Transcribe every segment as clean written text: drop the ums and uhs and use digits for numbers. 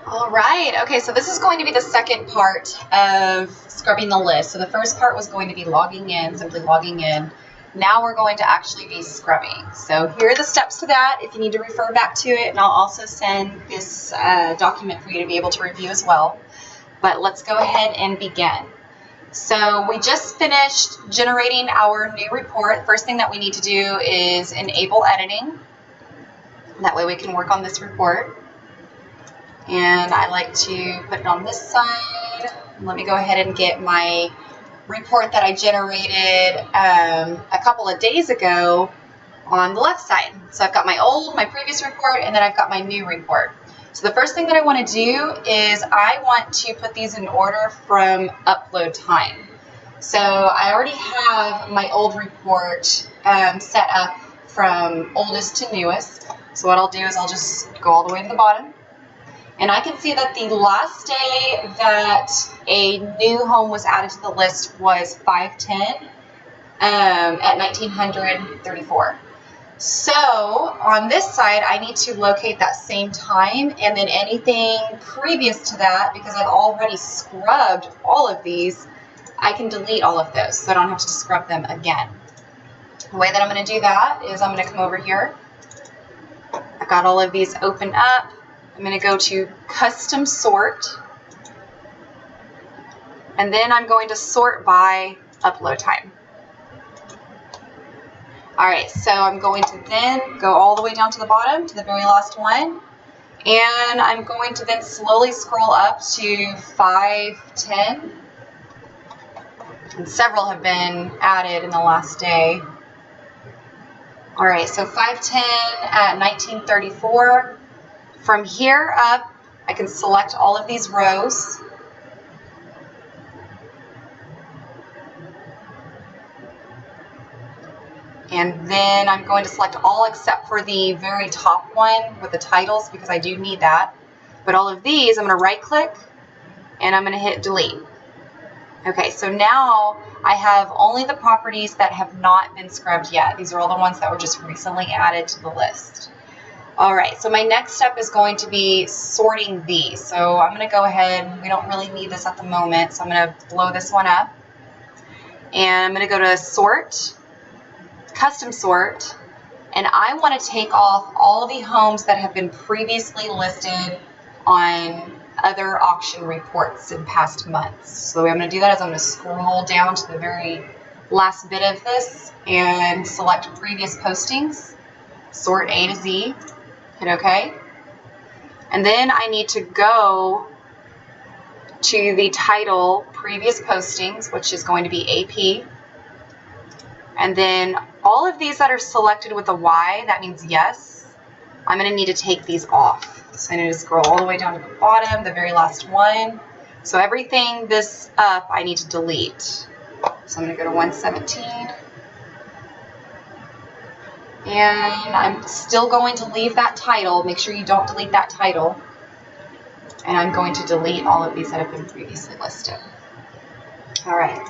All right, okay, so this is going to be the second part of scrubbing the list. So the first part was going to be logging in, simply logging in. Now we're going to actually be scrubbing. So here are the steps to that if you need to refer back to it, and I'll also send this document for you to be able to review as well. But let's go ahead and begin. So we just finished generating our new report. First thing that we need to do is enable editing. That way we can work on this report. And I like to put it on this side. Let me go ahead and get my report that I generated a couple of days ago on the left side. So I've got my previous report, and then I've got my new report. So the first thing that I want to do is I want to put these in order from upload time. So I already have my old report set up from oldest to newest. So what I'll do is I'll just go all the way to the bottom. And I can see that the last day that a new home was added to the list was 5/10 at 1934. So on this side, I need to locate that same time, and then anything previous to that, because I've already scrubbed all of these, I can delete all of those so I don't have to scrub them again. The way that I'm going to do that is I'm going to come over here. I've got all of these open up. I'm going to go to Custom Sort, and then I'm going to sort by upload time. All right, so I'm going to then go all the way down to the bottom, to the very last one, and I'm going to then slowly scroll up to 5/10, and several have been added in the last day. All right, so 5/10 at 1934. From here up, I can select all of these rows. And then I'm going to select all except for the very top one with the titles, because I do need that. But all of these, I'm going to right click and I'm going to hit delete. Okay, so now I have only the properties that have not been scrubbed yet. These are all the ones that were just recently added to the list. All right, so my next step is going to be sorting these. So I'm going to go ahead, we don't really need this at the moment, so I'm going to blow this one up. And I'm going to go to Sort, Custom Sort, and I want to take off all the homes that have been previously listed on other auction reports in past months. So the way I'm going to do that is I'm going to scroll down to the very last bit of this and select Previous Postings, sort A to Z. Hit OK. And then I need to go to the title Previous Postings, which is going to be AP. And then all of these that are selected with a Y, that means yes, I'm going to need to take these off. So I need to scroll all the way down to the bottom, the very last one. So everything this up, I need to delete. So I'm going to go to 117. And I'm still going to leave that title. Make sure you don't delete that title. And I'm going to delete all of these that have been previously listed. All right.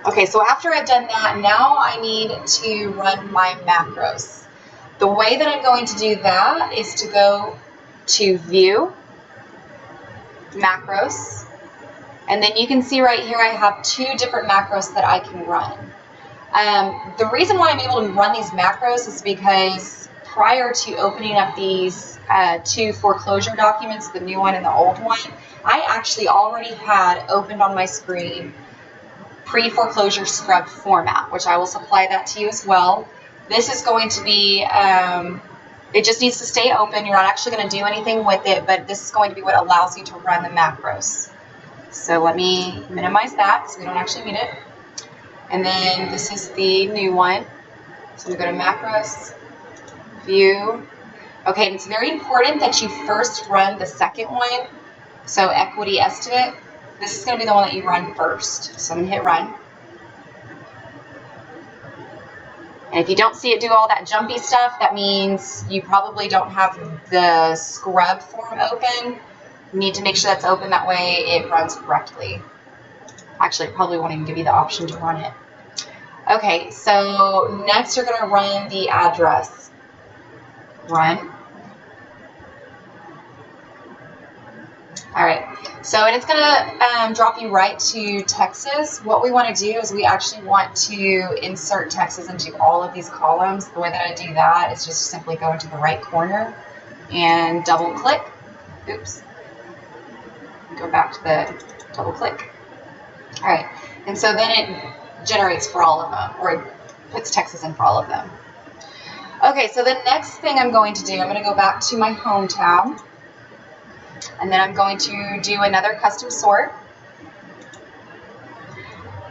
Okay, so after I've done that, now I need to run my macros. The way that I'm going to do that is to go to View, Macros, and then you can see right here I have two different macros that I can run. The reason why I'm able to run these macros is because prior to opening up these two foreclosure documents, the new one and the old one, I actually already had opened on my screen pre-foreclosure scrub format, which I will supply that to you as well. This is going to be, it just needs to stay open. You're not actually going to do anything with it, but this is going to be what allows you to run the macros. So let me minimize that because we don't actually need it. And then this is the new one. So I'm going to go to Macros, View. Okay, and it's very important that you first run the second one. So Equity Estimate. This is going to be the one that you run first. So I'm going to hit Run. And if you don't see it do all that jumpy stuff, that means you probably don't have the scrub form open. You need to make sure that's open, that way it runs correctly. Actually, it probably won't even give you the option to run it. Okay, so next you're going to run the address. Run. All right, so and it's gonna drop you right to Texas. What we want to do is we actually want to insert Texas into all of these columns. The way that I do that is just simply go into the right corner and double click. Oops. Go back to the double click. All right, and so then it generates for all of them, or it puts Texas in for all of them. Okay, so the next thing I'm going to do, I'm going to go back to my home tab. And then I'm going to do another custom sort.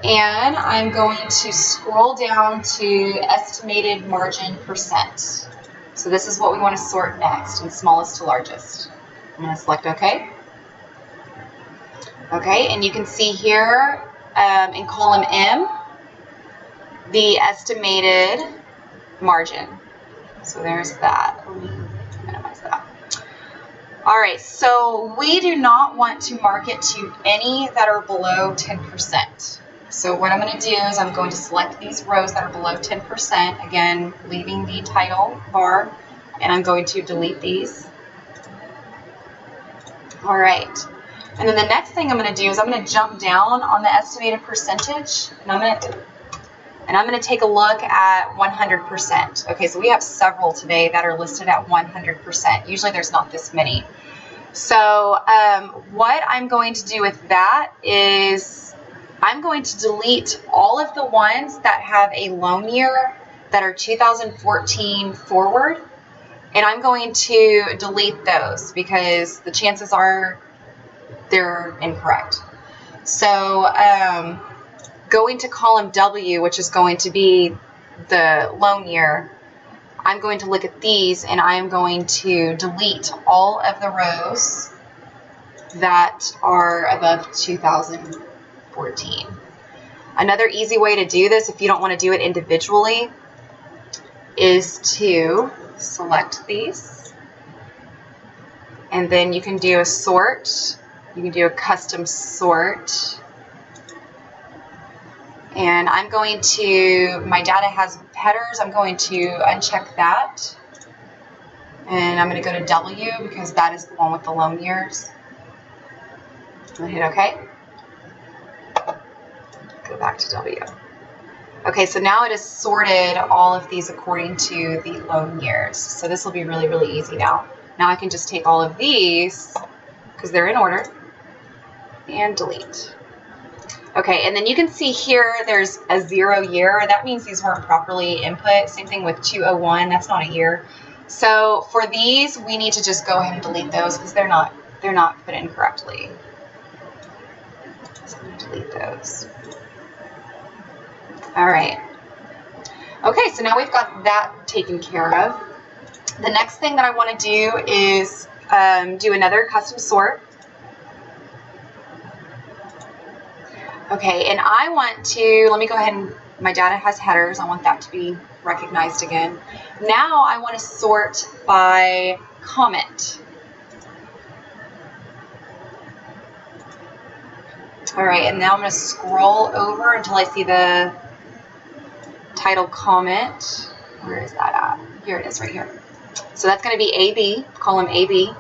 And I'm going to scroll down to estimated margin percent. So this is what we want to sort next, from smallest to largest. I'm going to select OK. Okay, and you can see here in column M, the estimated margin. So there's that. Let me minimize that. All right, so we do not want to market to any that are below 10%. So what I'm going to do is I'm going to select these rows that are below 10%, again, leaving the title bar, and I'm going to delete these. All right, and then the next thing I'm going to do is I'm going to jump down on the estimated percentage, and I'm going to take a look at 100%. Okay, so we have several today that are listed at 100%. Usually there's not this many. So what I'm going to do with that is I'm going to delete all of the ones that have a loan year that are 2014 forward, and I'm going to delete those because the chances are they're incorrect. So going to column W, which is going to be the loan year, I'm going to look at these and I'm going to delete all of the rows that are above 2014. Another easy way to do this, if you don't want to do it individually, is to select these, and then you can do a sort. You can do a custom sort. And I'm going to, my data has headers, I'm going to uncheck that. And I'm going to go to W because that is the one with the loan years. I'm going to hit OK. Go back to W. Okay, so now it has sorted all of these according to the loan years. So this will be really, really easy now. Now I can just take all of these, because they're in order, and delete. Okay, and then you can see here there's a 0 year. That means these weren't properly input. Same thing with 201, that's not a year. So for these, we need to just go ahead and delete those because they're not put in correctly. So I'm going to delete those. All right. Okay, so now we've got that taken care of. The next thing that I want to do is do another custom sort. Okay, and I want to, let me go ahead and, my data has headers. I want that to be recognized again. Now I want to sort by comment. All right, and now I'm going to scroll over until I see the title comment. Where is that at? Here it is right here. So that's going to be AB, column AB.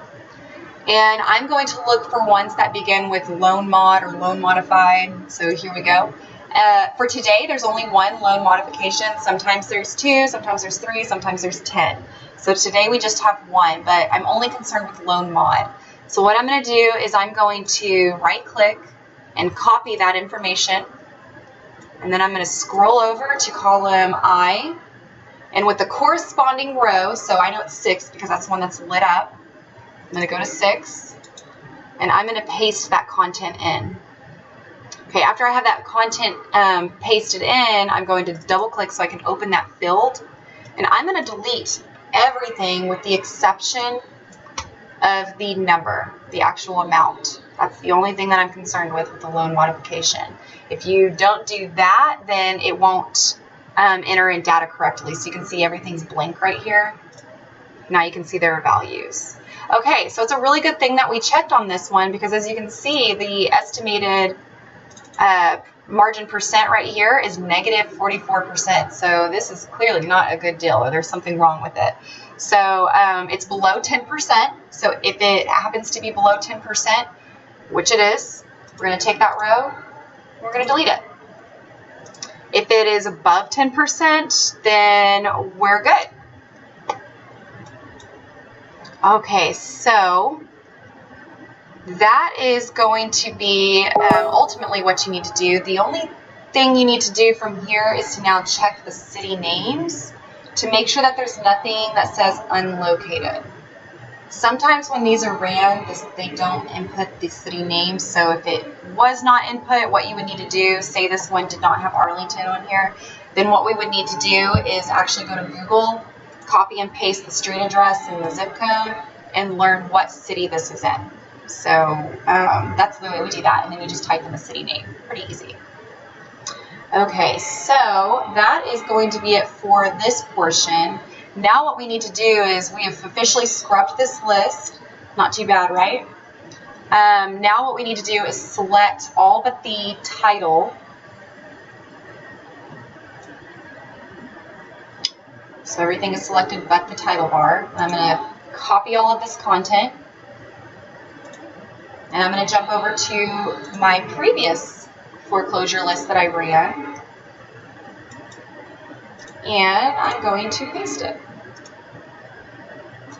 And I'm going to look for ones that begin with loan mod or loan modified. So here we go. For today, there's only one loan modification. Sometimes there's 2, sometimes there's 3, sometimes there's 10. So today we just have 1, but I'm only concerned with loan mod. So what I'm going to do is I'm going to right click and copy that information. And then I'm going to scroll over to column I. And with the corresponding row, so I know it's 6 because that's the one that's lit up. I'm going to go to 6, and I'm going to paste that content in. Okay, after I have that content pasted in, I'm going to double click so I can open that field. And I'm going to delete everything with the exception of the number, the actual amount. That's the only thing that I'm concerned with the loan modification. If you don't do that, then it won't enter in data correctly. So you can see everything's blank right here. Now you can see their values. Okay, so it's a really good thing that we checked on this one because as you can see, the estimated margin percent right here is negative 44%. So this is clearly not a good deal, or there's something wrong with it. So it's below 10%. So if it happens to be below 10%, which it is, we're going to take that row, we're going to delete it. If it is above 10%, then we're good. Okay, so that is going to be ultimately what you need to do. The only thing you need to do from here is to now check the city names to make sure that there's nothing that says unlocated. Sometimes when these are ran, they don't input the city names. So if it was not input, what you would need to do, say this one did not have Arlington on here, then what we would need to do is actually go to Google, copy and paste the street address and the zip code, and learn what city this is in. So that's the way we do that, and then you just type in the city name. Pretty easy. Okay, so that is going to be it for this portion. Now what we need to do is we have officially scrubbed this list. Not too bad, right? Now what we need to do is select all but the title. So everything is selected but the title bar. I'm going to copy all of this content. And I'm going to jump over to my previous foreclosure list that I ran. And I'm going to paste it.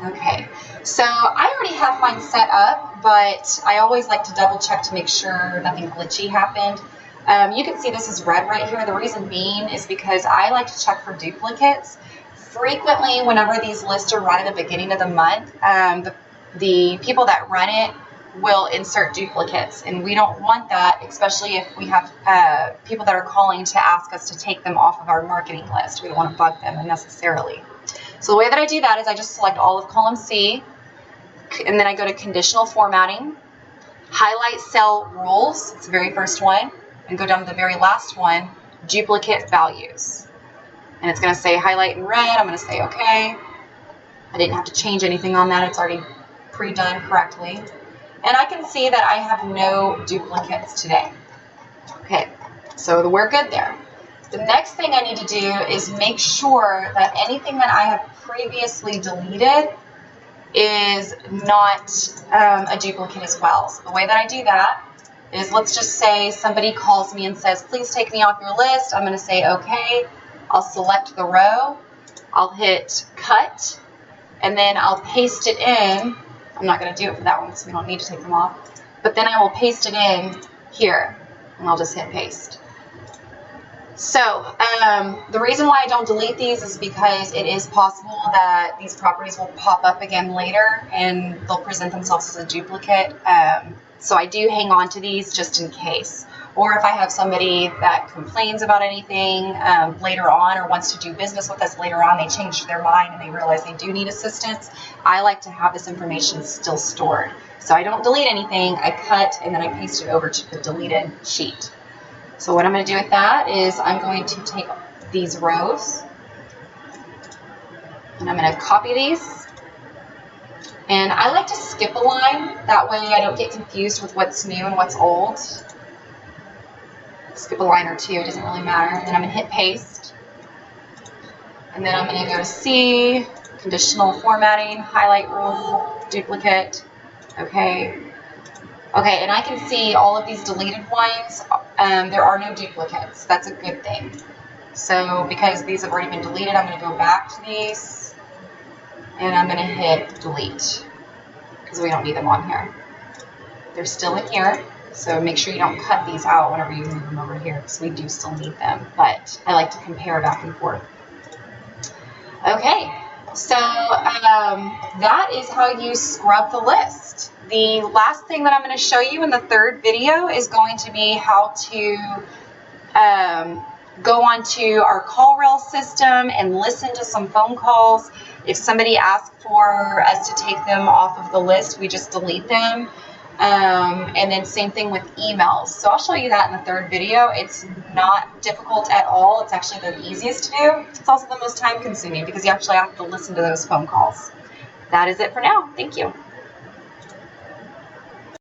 Okay, so I already have mine set up, but I always like to double check to make sure nothing glitchy happened. You can see this is red right here. The reason being is because I like to check for duplicates. Frequently, whenever these lists are run at the beginning of the month, the people that run it will insert duplicates, and we don't want that, especially if we have people that are calling to ask us to take them off of our marketing list. We don't want to bug them unnecessarily. So the way that I do that is I just select all of column C, and then I go to conditional formatting, highlight cell rules, it's the very first one, and go down to the very last one, duplicate values. And it's going to say highlight in red. I'm going to say okay. I didn't have to change anything on that. It's already pre-done correctly. And I can see that I have no duplicates today. Okay, so we're good there. The next thing I need to do is make sure that anything that I have previously deleted is not a duplicate as well. So the way that I do that is, let's just say somebody calls me and says, please take me off your list. I'm going to say okay. I'll select the row. I'll hit cut, and then I'll paste it in. I'm not going to do it for that one because we don't need to take them off. But then I will paste it in here, and I'll just hit paste. So the reason why I don't delete these is because it is possible that these properties will pop up again later and they'll present themselves as a duplicate. So I do hang on to these just in case. Or if I have somebody that complains about anything later on or wants to do business with us later on, they change their mind and they realize they do need assistance, I like to have this information still stored. So I don't delete anything, I cut and then I paste it over to the deleted sheet. So what I'm going to do with that is I'm going to take these rows and I'm going to copy these. And I like to skip a line, that way I don't get confused with what's new and what's old. Skip a line or two, it doesn't really matter. And then I'm going to hit paste. And then I'm going to go to C, conditional formatting, highlight rule, duplicate. Okay. Okay, and I can see all of these deleted ones. There are no duplicates. That's a good thing. So because these have already been deleted, I'm going to go back to these. And I'm going to hit delete because we don't need them on here. They're still in here. So make sure you don't cut these out whenever you move them over here because we do still need them. But I like to compare back and forth. Okay, so that is how you scrub the list. The last thing that I'm going to show you in the third video is going to be how to go onto our call rail system and listen to some phone calls. If somebody asks for us to take them off of the list, we just delete them. And then same thing with emails. So I'll show you that in the third video. It's not difficult at all. It's actually the easiest to do. It's also the most time consuming because you actually have to listen to those phone calls. That is it for now. Thank you.